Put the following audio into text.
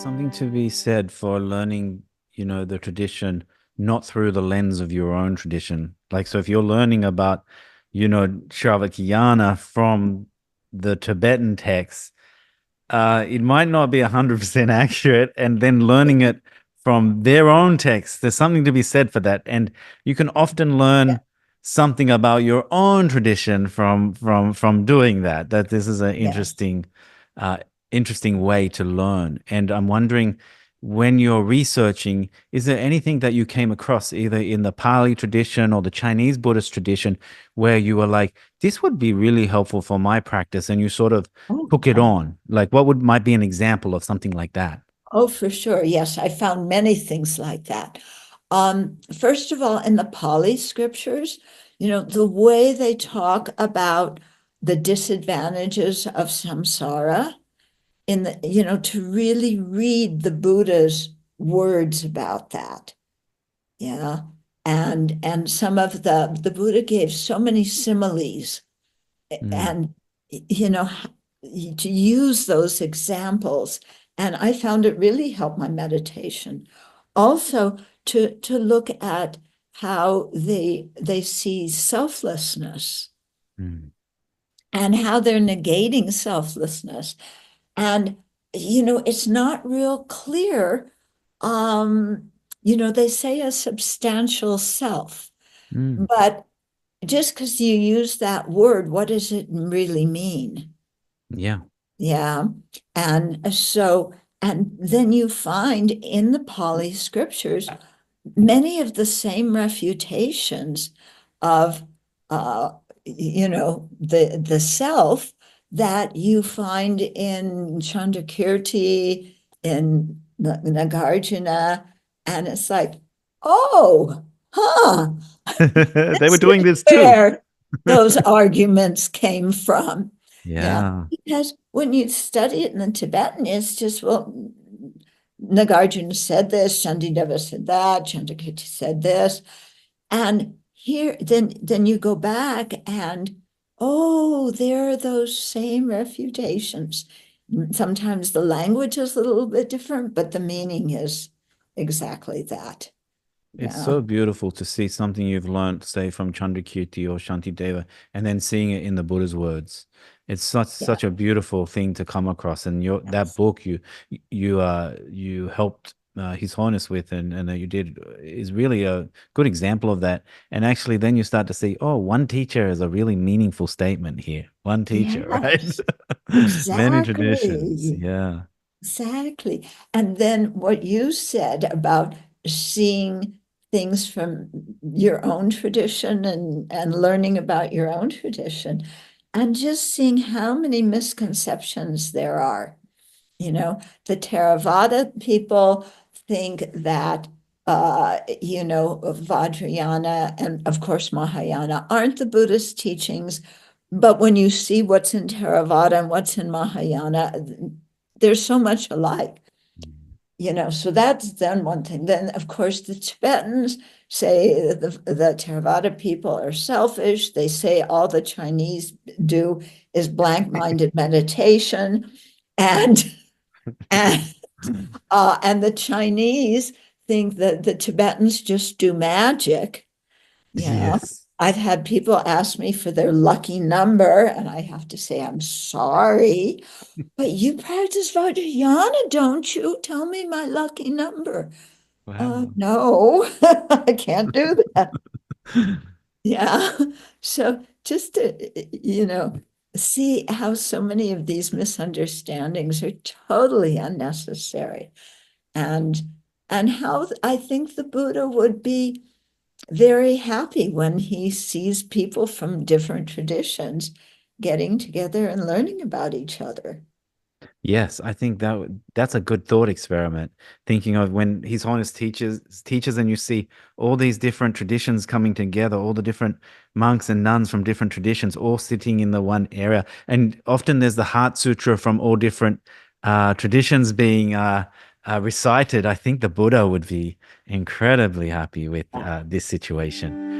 something to be said for learning, the tradition, not through the lens of your own tradition. Like, so if you're learning about, Shravakayana from the Tibetan texts, it might not be 100% accurate. And then learning it from their own text, there's something to be said for that. And you can often Yeah. learn something about your own tradition from doing that. That this is an Yes. uh, interesting way to learn. And I'm wondering, when you're researching, is there anything that you came across either in the Pali tradition or the Chinese Buddhist tradition where you were like, this would be really helpful for my practice, and you sort of Oh, took it on? Like, what would might be an example of something like that? oh, for sure. Yes, I found many things like that. First of all, in the Pali scriptures, the way they talk about the disadvantages of samsara to really read the Buddha's words about that. Yeah. And some of the Buddha gave so many similes Mm, and you know to use those examples, and I found it really helped my meditation also to look at how they see selflessness mm, and how they're negating selflessness. And it's not real clear. They say a substantial self, mm. but just because you use that word, what does it really mean? Yeah. Yeah. And then you find in the Pali scriptures many of the same refutations of, the self that you find in Chandrakirti, in Nagarjuna. And it's like, oh, huh, They were this doing is this too. where those arguments came from. Yeah, Yeah. because when you study it in the Tibetan, it's just, well, Nagarjuna said this, Shantideva said that, Chandrakirti said this. And here, then you go back and, oh, there are those same refutations. Sometimes the language is a little bit different, but the meaning is exactly that. It's Yeah. so beautiful to see something you've learned, say, from Chandrakirti or Shantideva, and then seeing it in the Buddha's words. It's Yeah. such a beautiful thing to come across. And your that Yes. book you helped His Holiness with, and you did, is really a good example of that. And actually, then you start to see, oh, one teacher is a really meaningful statement here. One teacher, right? Yes. Many traditions. Exactly. Yeah. Exactly. And then what you said about seeing things from your own tradition and learning about your own tradition, and just seeing how many misconceptions there are. The Theravada people think that, Vajrayana and, of course, Mahayana aren't the Buddhist teachings. But when you see what's in Theravada and what's in Mahayana, there's so much alike. So that's then one thing. Then, of course, the Tibetans say the Theravada people are selfish. They say all the Chinese do is blank-minded meditation. And and and the Chinese think that the Tibetans just do magic. Yeah. Yes. I've had people ask me for their lucky number, and I have to say, I'm sorry, but you practice Vajrayana, don't you? Tell me my lucky number. Wow. No, I can't do that. Yeah. So just to, see how so many of these misunderstandings are totally unnecessary. And and how I think the Buddha would be very happy when he sees people from different traditions getting together and learning about each other. Yes, I think that's a good thought experiment. Thinking of when His Holiness teaches, and you see all these different traditions coming together, all the different monks and nuns from different traditions, all sitting in the one area. And often there's the Heart Sutra from all different traditions being recited. I think the Buddha would be incredibly happy with Yeah. this situation.